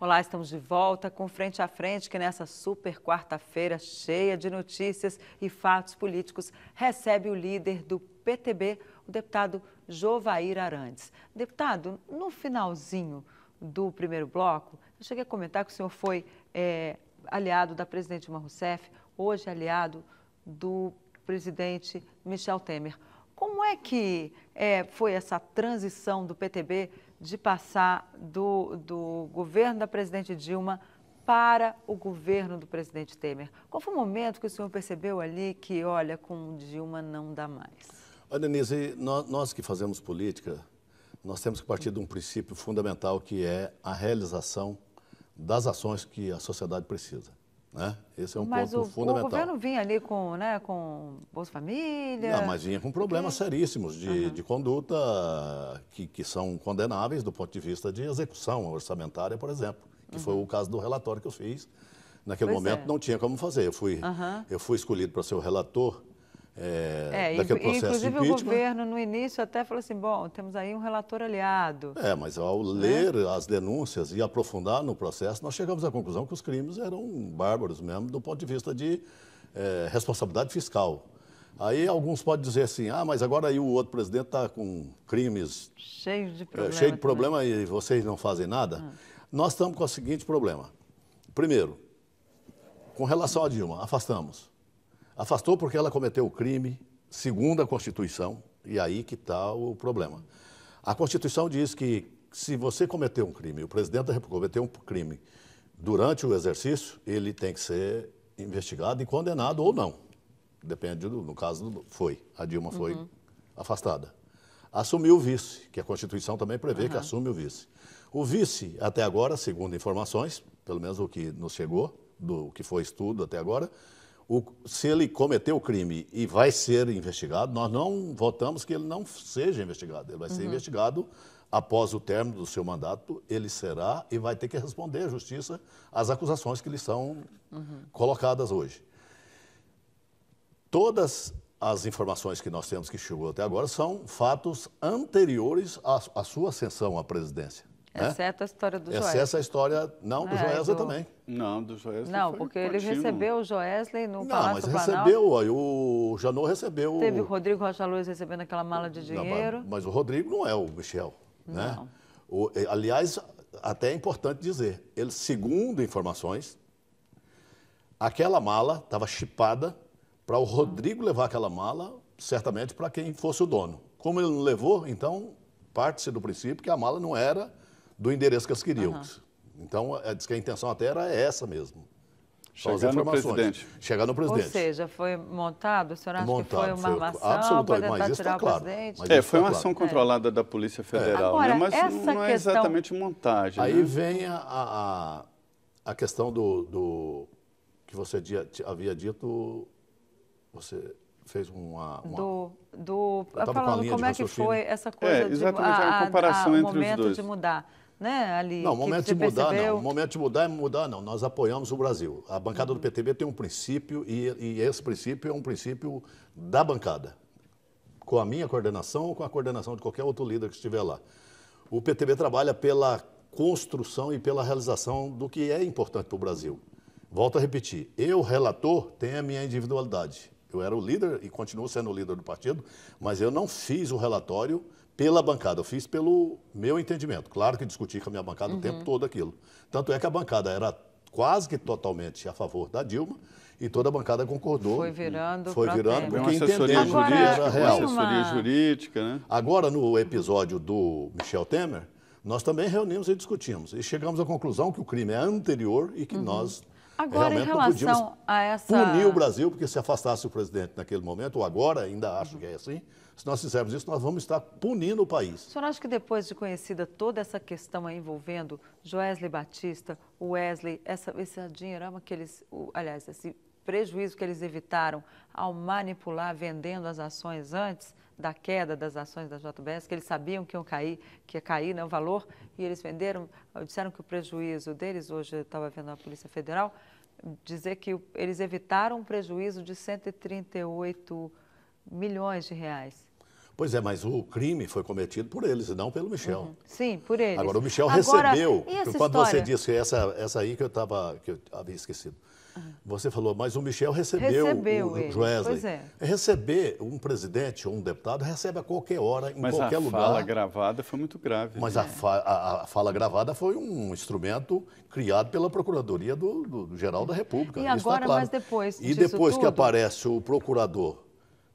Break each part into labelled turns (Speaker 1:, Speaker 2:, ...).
Speaker 1: Olá, estamos de volta com Frente a Frente, que nessa super quarta-feira, cheia de notícias e fatos políticos, recebe o líder do PTB, o deputado Jovair Arantes. Deputado, no finalzinho do primeiro bloco, eu cheguei a comentar que o senhor foi aliado da presidente Dilma Rousseff, hoje aliado do presidente Michel Temer. Como é que foi essa transição do PTB de passar do governo da presidente Dilma para o governo do presidente Temer? Qual foi o momento que o senhor percebeu ali que, olha, com Dilma não dá mais?
Speaker 2: Olha, Denise, nós que fazemos política, nós temos que partir de um princípio fundamental que é a realização das ações que a sociedade precisa. Né? Esse é um ponto fundamental.
Speaker 1: Mas o governo vinha ali com Bolsa Família...
Speaker 2: Não, mas vinha com problemas seríssimos de conduta que são condenáveis do ponto de vista de execução orçamentária, por exemplo, que foi o caso do relatório que eu fiz. Naquele momento não tinha como fazer. Eu fui escolhido para ser o relator daquele processo de impeachment.
Speaker 1: Inclusive o governo no início até falou assim, bom, temos aí um relator aliado.
Speaker 2: Mas ao ler as denúncias e aprofundar no processo, nós chegamos à conclusão que os crimes eram bárbaros mesmo do ponto de vista de responsabilidade fiscal. Aí alguns podem dizer assim, mas agora aí o outro presidente está com crimes...
Speaker 1: Cheio de problemas.
Speaker 2: Cheio de problema e vocês não fazem nada. Nós estamos com o seguinte problema. Primeiro, com relação a Dilma, afastamos. Afastou porque ela cometeu o crime, segundo a Constituição, e aí que está o problema. A Constituição diz que se você cometeu um crime, o presidente da República cometeu um crime durante o exercício, ele tem que ser investigado e condenado ou não. Depende, no caso, a Dilma foi afastada. Assumiu o vice, que a Constituição também prevê que assume o vice. O vice, até agora, segundo informações, pelo menos o que nos chegou, do que foi estudo até agora, se ele cometeu o crime e vai ser investigado, nós não votamos que ele não seja investigado. Ele vai ser investigado após o término do seu mandato, ele será e vai ter que responder à justiça às acusações que lhe são colocadas hoje. Todas as informações que nós temos que chegou até agora são fatos anteriores à sua ascensão à presidência.
Speaker 1: Exceto a história do Joesley.
Speaker 2: Exceto a história, não, do Joesley também.
Speaker 3: Não, do Joesley
Speaker 1: não, porque ele recebeu o Joesley no Palácio do Planalto.
Speaker 2: Não, mas recebeu, aí o Janot recebeu...
Speaker 1: Teve o Rodrigo Rocha Luz recebendo aquela mala de dinheiro.
Speaker 2: Não, mas o Rodrigo não é o Michel, né? Aliás, até é importante dizer, ele, segundo informações, aquela mala estava chipada para o Rodrigo levar aquela mala, certamente para quem fosse o dono. Como ele não levou, então parte-se do princípio que a mala não era do endereço que eles queriam. Então, diz que a intenção até era essa mesmo.
Speaker 3: Chegar no presidente.
Speaker 2: Chegar no presidente.
Speaker 1: Ou seja, foi montado, o senhor acha que foi uma armação
Speaker 2: absolutamente,
Speaker 1: para tentar tirar o
Speaker 2: claro,
Speaker 1: presidente?
Speaker 3: Foi uma ação controlada da Polícia Federal,
Speaker 1: Agora,
Speaker 3: mas não é exatamente montagem.
Speaker 2: Aí vem a questão do que você havia dito, você fez
Speaker 1: falando como é que foi essa coisa
Speaker 3: exatamente, a comparação entre os dois.
Speaker 1: De mudar. Né, ali,
Speaker 2: não, o momento de mudar não. O momento de mudar é mudar não. Nós apoiamos o Brasil. A bancada do PTB tem um princípio e esse princípio é um princípio da bancada. Com a minha coordenação ou com a coordenação de qualquer outro líder que estiver lá. O PTB trabalha pela construção e pela realização do que é importante para o Brasil. Volto a repetir, eu, relator, tenho a minha individualidade. Eu era o líder e continuo sendo o líder do partido, mas eu não fiz o relatório pela bancada, eu fiz pelo meu entendimento. Claro que discuti com a minha bancada o tempo todo aquilo. Tanto é que a bancada era quase que totalmente a favor da Dilma e toda a bancada concordou.
Speaker 1: Foi virando
Speaker 2: porque
Speaker 3: assessoria
Speaker 2: entendeu que era real.
Speaker 3: Assessoria jurídica, né?
Speaker 2: Agora, no episódio do Michel Temer, nós também reunimos e discutimos. E chegamos à conclusão que o crime é anterior e que nós...
Speaker 1: Agora,
Speaker 2: realmente
Speaker 1: em relação a essa...
Speaker 2: punir o Brasil, porque se afastasse o presidente naquele momento, ou agora, ainda acho que é assim, se nós fizermos isso, nós vamos estar punindo o país.
Speaker 1: O senhor acha que depois de conhecida toda essa questão envolvendo Joesley Batista, o Wesley, esse dinheiro, esse prejuízo que eles evitaram ao manipular, vendendo as ações antes da queda das ações da JBS, que eles sabiam que ia cair, né, o valor, e eles venderam, disseram que o prejuízo deles, hoje eu estava vendo a Polícia Federal, dizer que eles evitaram um prejuízo de 138 milhões de reais.
Speaker 2: Pois é, mas o crime foi cometido por eles e não pelo Michel.
Speaker 1: Sim, por eles.
Speaker 2: Agora, o Michel
Speaker 1: Agora,
Speaker 2: recebeu,
Speaker 1: e essa
Speaker 2: quando
Speaker 1: história?
Speaker 2: você disse essa aí que eu havia esquecido. Você falou, mas o Michel recebeu o
Speaker 1: ele.
Speaker 2: Joesley.
Speaker 1: Pois é.
Speaker 2: Receber um presidente ou um deputado recebe a qualquer hora, em qualquer lugar.
Speaker 3: Mas a fala gravada foi muito grave.
Speaker 2: Mas a fala gravada foi um instrumento criado pela Procuradoria do Geral da República.
Speaker 1: E
Speaker 2: Isso
Speaker 1: agora,
Speaker 2: tá claro.
Speaker 1: mas depois
Speaker 2: E
Speaker 1: disso
Speaker 2: depois que
Speaker 1: tudo,
Speaker 2: aparece o procurador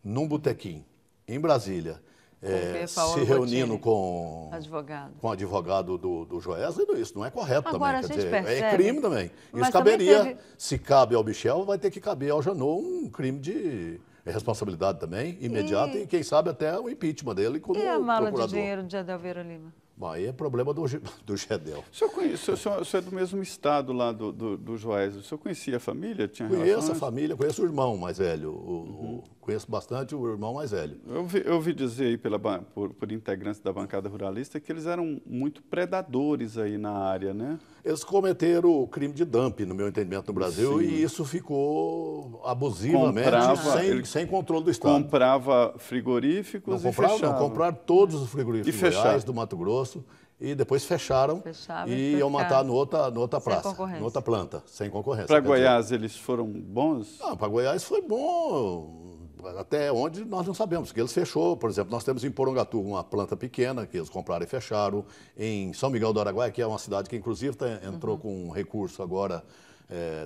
Speaker 2: num botequim, em Brasília, se reunindo com o advogado do Joesley, isso não é correto
Speaker 1: agora,
Speaker 2: também.
Speaker 1: A gente percebe,
Speaker 2: é crime também. Isso caberia, se cabe ao Michel, vai ter que caber ao Janot um crime de responsabilidade também, imediata, e quem sabe até o impeachment dele como procurador.
Speaker 1: E a mala de dinheiro de Adelveira Lima?
Speaker 2: Bom, aí é problema do Gedel.
Speaker 3: O senhor é do mesmo estado lá do Joesley. O senhor conhecia a família?
Speaker 2: Conheço a família, conheço o irmão mais velho. Conheço bastante o irmão mais velho.
Speaker 3: Eu ouvi dizer aí por integrantes da bancada ruralista que eles eram muito predadores aí na área, né?
Speaker 2: Eles cometeram o crime de dumping, no meu entendimento, no Brasil,
Speaker 3: Sim.
Speaker 2: e isso ficou abusivamente, sem controle do Estado.
Speaker 3: Comprava frigoríficos e fechava.
Speaker 2: Não, compraram todos os frigoríficos Goiás, do Mato Grosso, e depois fecharam e iam matar no outra praça, noutra planta, sem concorrência.
Speaker 3: Para Goiás eles foram bons?
Speaker 2: Não, para Goiás foi bom, até onde nós não sabemos, porque eles fechou. Por exemplo, nós temos em Porangatu uma planta pequena, que eles compraram e fecharam. Em São Miguel do Araguaia, que é uma cidade que inclusive entrou com um recurso agora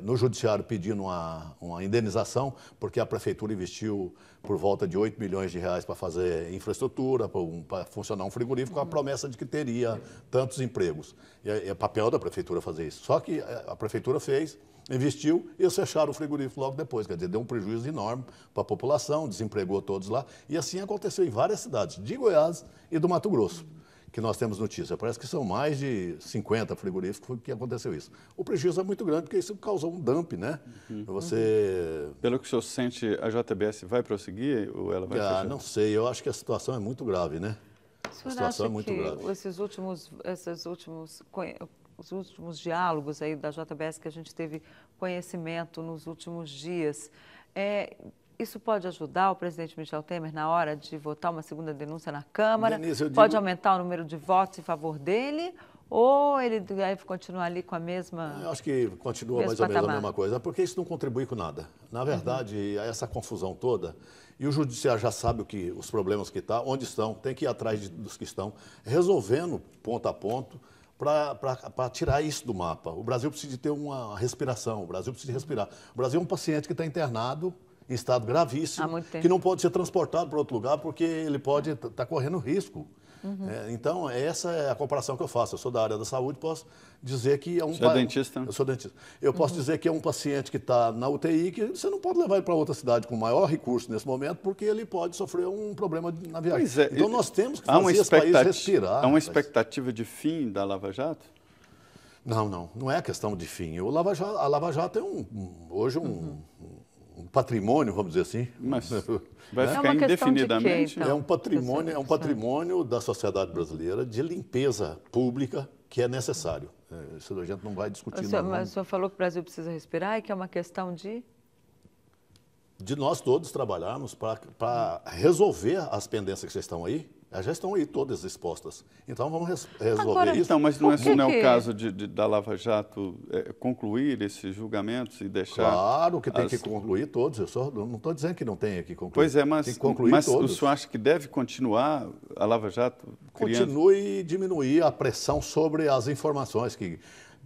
Speaker 2: no judiciário pedindo uma indenização, porque a prefeitura investiu por volta de 8 milhões de reais para fazer infraestrutura, para funcionar um frigorífico, com a promessa de que teria tantos empregos. E é papel da prefeitura fazer isso. Só que a prefeitura investiu e eles fecharam o frigorífico logo depois. Quer dizer, deu um prejuízo enorme para a população, desempregou todos lá. E assim aconteceu em várias cidades, de Goiás e do Mato Grosso, que nós temos notícia. Parece que são mais de 50 frigoríficos que aconteceu isso. O prejuízo é muito grande, porque isso causou um dumping, né?
Speaker 3: Pelo que o senhor sente, a JBS vai prosseguir ou ela vai fechar?
Speaker 2: Não sei, eu acho que a situação é muito grave, né?
Speaker 1: A situação é muito grave. Os últimos diálogos aí da JBS que a gente teve conhecimento nos últimos dias, isso pode ajudar o presidente Michel Temer na hora de votar uma segunda denúncia na Câmara? Denise, pode aumentar o número de votos em favor dele? Ou ele deve continuar ali com a mesma...
Speaker 2: Eu acho que continua mais ou menos a mesma coisa, porque isso não contribui com nada. Na verdade, essa confusão toda, e o judiciário já sabe os problemas que estão, onde estão, tem que ir atrás dos que estão, resolvendo ponto a ponto, para tirar isso do mapa. O Brasil precisa de ter uma respiração, o Brasil precisa de respirar. O Brasil é um paciente que está internado em estado gravíssimo, que não pode ser transportado para outro lugar porque ele pode estar correndo risco. Então, essa é a comparação que eu faço. Eu sou da área da saúde, posso dizer que é um...
Speaker 3: Você é dentista?
Speaker 2: Eu sou dentista. Eu posso dizer que é um paciente que está na UTI, que você não pode levar ele para outra cidade com maior recurso nesse momento, porque ele pode sofrer um problema na viagem. Então, nós temos que fazer esse país respirar.
Speaker 3: Há uma expectativa de fim da Lava Jato?
Speaker 2: Não é questão de fim. A Lava Jato é hoje um patrimônio, vamos dizer assim.
Speaker 3: Mas vai ficar indefinidamente?
Speaker 2: É um patrimônio da sociedade brasileira de limpeza pública que é necessário. Isso a gente não vai discutir.
Speaker 1: Mas o senhor falou que o Brasil precisa respirar e que é uma questão de
Speaker 2: nós todos trabalharmos para resolver as pendências que estão aí. Já estão aí todas expostas. Então, vamos resolver isso.
Speaker 3: Então, mas não é o caso da Lava Jato concluir esses julgamentos e deixar...
Speaker 2: Claro que tem que concluir todos. Eu não estou dizendo que não tem que concluir.
Speaker 3: Pois é, mas,
Speaker 2: tem que concluir todos.
Speaker 3: O senhor acha que deve continuar a Lava Jato criando...
Speaker 2: Continue e diminuir a pressão sobre as informações,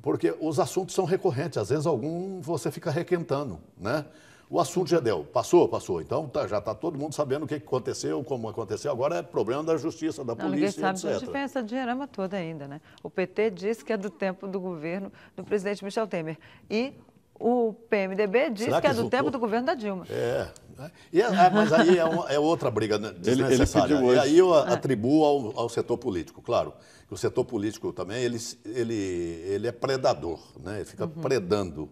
Speaker 2: porque os assuntos são recorrentes. Às vezes, você fica requentando, né? O assunto Gedel, passou. Então, já está todo mundo sabendo o que aconteceu, como aconteceu. Agora é problema da justiça, da polícia,
Speaker 1: ninguém sabe
Speaker 2: etc.
Speaker 1: de onde vem essa dinheirama toda ainda, né? O PT diz que é do tempo do governo do presidente Michel Temer. E o PMDB diz que é do tempo do governo da Dilma.
Speaker 2: Mas aí é outra briga desnecessária. E aí eu atribuo ao setor político, claro. O setor político também, ele é predador, né? Ele fica predando.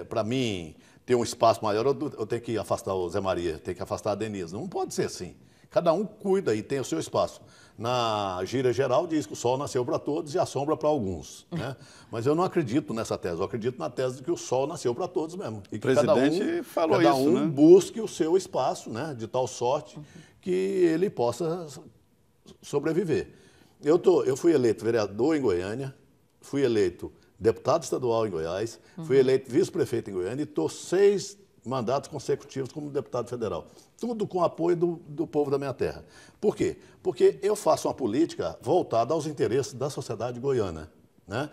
Speaker 2: Para mim... ter um espaço maior, eu tenho que afastar o Zé Maria, tenho que afastar a Denise. Não pode ser assim. Cada um cuida e tem o seu espaço. Na gíria geral diz que o sol nasceu para todos e a sombra para alguns, né? Mas eu não acredito nessa tese, eu acredito na tese de que o sol nasceu para todos mesmo. E que
Speaker 3: o presidente falou
Speaker 2: cada
Speaker 3: isso,
Speaker 2: um
Speaker 3: né?
Speaker 2: busque o seu espaço, né? De tal sorte que ele possa sobreviver. Eu fui eleito vereador em Goiânia, fui eleito deputado estadual em Goiás, fui eleito vice-prefeito em Goiânia e estou 6 mandatos consecutivos como deputado federal. Tudo com apoio do povo da minha terra. Por quê? Porque eu faço uma política voltada aos interesses da sociedade goiana, né?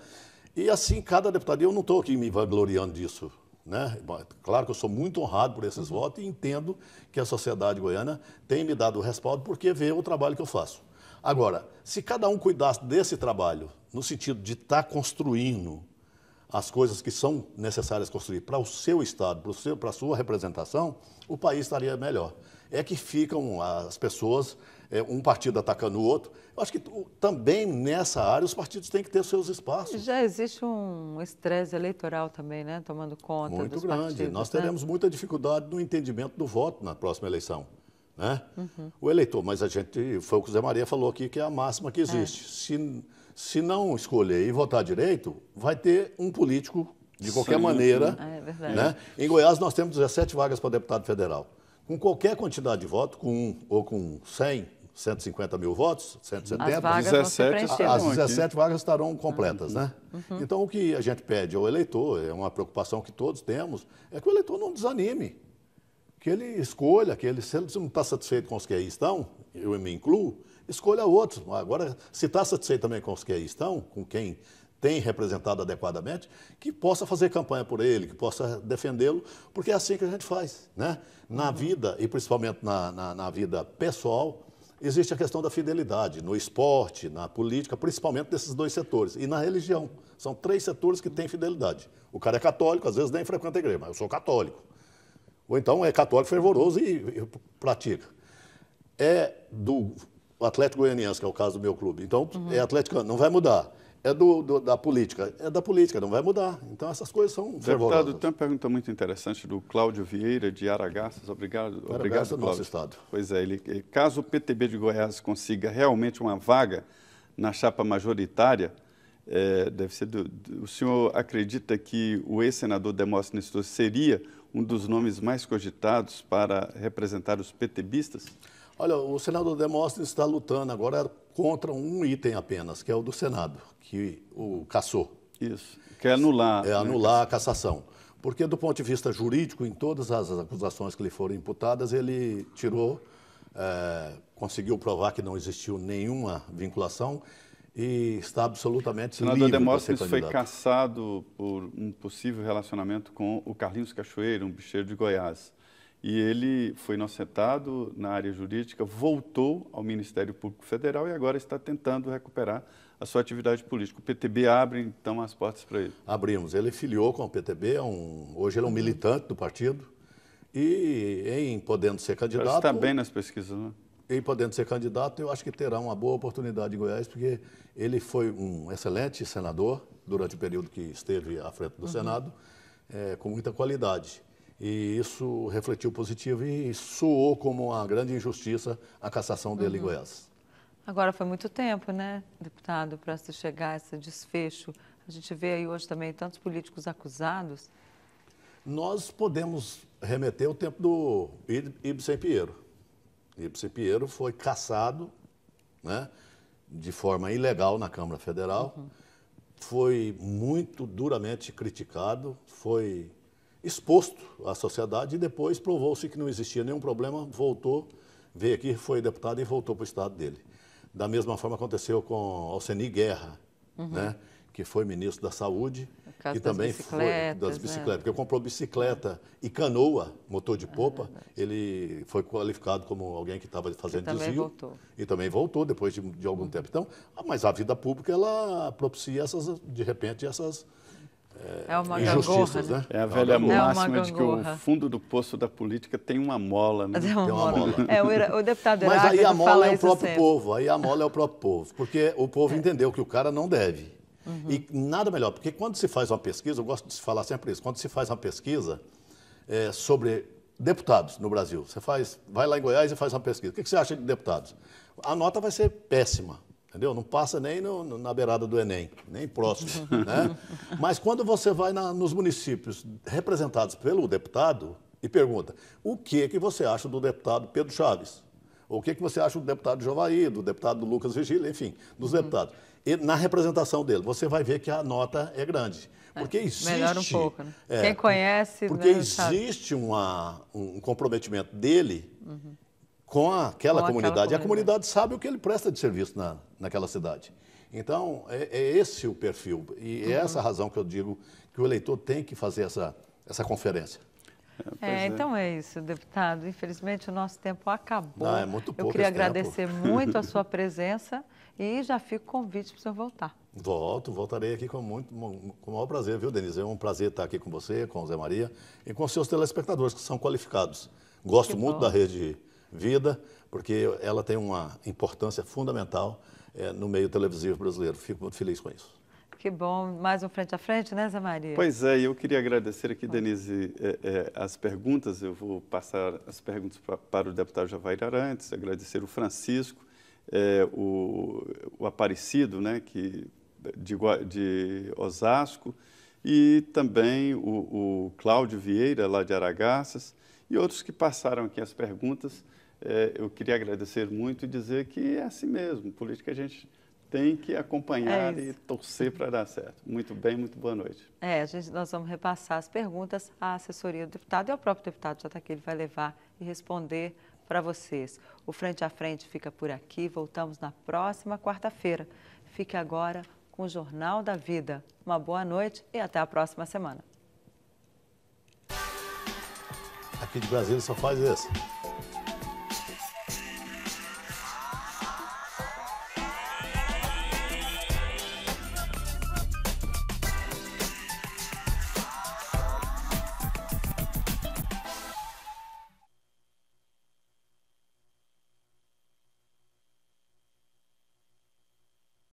Speaker 2: E assim, cada deputado, eu não estou aqui me vangloriando disso, né? Claro que eu sou muito honrado por esses votos e entendo que a sociedade goiana tem me dado o respaldo porque vê o trabalho que eu faço. Agora, se cada um cuidasse desse trabalho, no sentido de estar construindo as coisas que são necessárias construir para o seu Estado, para a sua representação, o país estaria melhor. É que ficam as pessoas, um partido atacando o outro. Eu acho que também nessa área os partidos têm que ter seus espaços.
Speaker 1: Já existe um estresse eleitoral também, né? Tomando conta
Speaker 2: muito
Speaker 1: dos
Speaker 2: grande.
Speaker 1: partidos.
Speaker 2: Nós
Speaker 1: né?
Speaker 2: teremos muita dificuldade no entendimento do voto na próxima eleição, né? O eleitor, mas foi o que o Zé Maria falou aqui, que é a máxima que existe. Se não escolher e votar direito, vai ter um político, de qualquer maneira.
Speaker 1: É verdade.
Speaker 2: Né? Em Goiás, nós temos 17 vagas para deputado federal. Com qualquer quantidade de voto, ou com 100, 150 mil votos, 170,
Speaker 1: as vagas vão ser
Speaker 3: 17
Speaker 1: preenchidas.
Speaker 2: as 17 vagas estarão completas, né? Então, o que a gente pede ao eleitor, é uma preocupação que todos temos, é que o eleitor não desanime. Que ele escolha, se ele não está satisfeito com os que aí estão, eu me incluo, escolha outros. Agora, se está satisfeito também com os que aí estão, com quem tem representado adequadamente, que possa fazer campanha por ele, que possa defendê-lo, porque é assim que a gente faz, né? Na vida, e principalmente na vida pessoal, existe a questão da fidelidade, no esporte, na política, principalmente desses 2 setores, e na religião. São 3 setores que têm fidelidade. O cara é católico, às vezes nem frequenta a igreja, mas eu sou católico. Ou então é católico fervoroso e pratica. É do Atlético Goianiense, que é o caso do meu clube. Então, é atleticano, não vai mudar. É da política, não vai mudar. Então, essas coisas são fervorosas.
Speaker 3: Deputado, tem uma pergunta muito interessante do Cláudio Vieira, de Aragaças. Obrigado,
Speaker 2: Aragaças é do nosso
Speaker 3: Cláudio.
Speaker 2: estado.
Speaker 3: Pois é, caso o PTB de Goiás consiga realmente uma vaga na chapa majoritária, o senhor acredita que o ex-senador Demóstenes Torres seria um dos nomes mais cogitados para representar os PTBistas?
Speaker 2: Olha, o senador Demóstenes está lutando agora contra um item apenas, que é o do Senado, que o cassou.
Speaker 3: Isso, quer anular.
Speaker 2: Anular a cassação. Porque, do ponto de vista jurídico, em todas as acusações que lhe foram imputadas, ele conseguiu provar que não existiu nenhuma vinculação e está absolutamente livre para ser candidato.
Speaker 3: O senador Demóstenes foi cassado por um possível relacionamento com o Carlinhos Cachoeira, um bicheiro de Goiás. E ele foi inocentado na área jurídica, voltou ao Ministério Público Federal e agora está tentando recuperar a sua atividade política. O PTB abre, então, as portas para ele?
Speaker 2: Abrimos. Ele filiou com o PTB, hoje ele é um militante do partido e, em podendo ser candidato...
Speaker 3: Está bem nas pesquisas, não é?
Speaker 2: Em podendo ser candidato, eu acho que terá uma boa oportunidade em Goiás, porque ele foi um excelente senador durante o período que esteve à frente do Senado, com muita qualidade. E isso refletiu positivo e soou como uma grande injustiça a cassação dele em Goiás.
Speaker 1: Agora foi muito tempo, né, deputado, para se chegar a esse desfecho. A gente vê aí hoje também tantos políticos acusados.
Speaker 2: Nós podemos remeter ao tempo do Ibsen Pinheiro. Ibsen Pinheiro foi cassado, né, de forma ilegal na Câmara Federal, foi muito duramente criticado, foi exposto à sociedade e depois provou-se que não existia nenhum problema, voltou, veio aqui, foi deputado e voltou para o estado dele. Da mesma forma aconteceu com Alceni Guerra, né, que foi ministro da Saúde, que também foi das bicicletas, porque comprou bicicleta e canoa, motor de popa, ele foi qualificado como alguém que estava fazendo desvio e também voltou depois de algum tempo. Então, mas a vida pública, ela propicia de repente, essas injustiças, né?
Speaker 3: É a velha máxima de que o fundo do poço da política tem uma mola, né?
Speaker 1: Tem uma
Speaker 2: mola.
Speaker 1: O deputado
Speaker 2: Mas aí a mola é o próprio
Speaker 1: sempre.
Speaker 2: povo, aí a mola é o próprio povo, porque o povo entendeu que o cara não deve. E nada melhor, porque quando se faz uma pesquisa, eu gosto de falar sempre isso, quando se faz uma pesquisa sobre deputados no Brasil. Você vai lá em Goiás e faz uma pesquisa. O que você acha de deputados? A nota vai ser péssima, entendeu? Não passa nem na beirada do Enem, nem próximo, né? Mas quando você vai nos municípios representados pelo deputado e pergunta o que você acha do deputado Pedro Chaves? Ou o que você acha do deputado Jovair, do deputado Lucas Vigília, enfim, dos deputados. E na representação dele, você vai ver que a nota é grande. Porque existe...
Speaker 1: Melhora um pouco, né? Quem conhece...
Speaker 2: Porque existe um comprometimento dele com aquela comunidade. E a comunidade sabe o que ele presta de serviço naquela cidade. Então, é esse o perfil. E é essa a razão que eu digo que o eleitor tem que fazer essa conferência.
Speaker 1: Então é isso, deputado. Infelizmente, o nosso tempo acabou.
Speaker 2: Não, é muito pouco.
Speaker 1: Eu queria agradecer muito a sua presença e já fico convite para o senhor voltar.
Speaker 2: Voltarei aqui com o maior prazer, viu, Denise? É um prazer estar aqui com você, com o Zé Maria e com os seus telespectadores, que são qualificados. Gosto muito da Rede Vida, porque ela tem uma importância fundamental no meio televisivo brasileiro. Fico muito feliz com isso.
Speaker 1: Que bom. Mais um Frente a Frente, né, Zé Maria?
Speaker 3: Pois é, eu queria agradecer aqui, Denise, as perguntas. Eu vou passar as perguntas para o deputado Jovair Arantes, agradecer o Francisco, o Aparecido, né, de Osasco, e também o Cláudio Vieira, lá de Aragaças, e outros que passaram aqui as perguntas. Eu queria agradecer muito e dizer que é assim mesmo, política a gente tem que acompanhar e torcer para dar certo. Muito bem, muito boa noite.
Speaker 1: Nós vamos repassar as perguntas à assessoria do deputado e ao próprio deputado já está aqui, ele vai levar e responder para vocês. O Frente a Frente fica por aqui, voltamos na próxima quarta-feira. Fique agora com o Jornal da Vida. Uma boa noite e até a próxima semana.
Speaker 2: Aqui de Brasília só faz esse.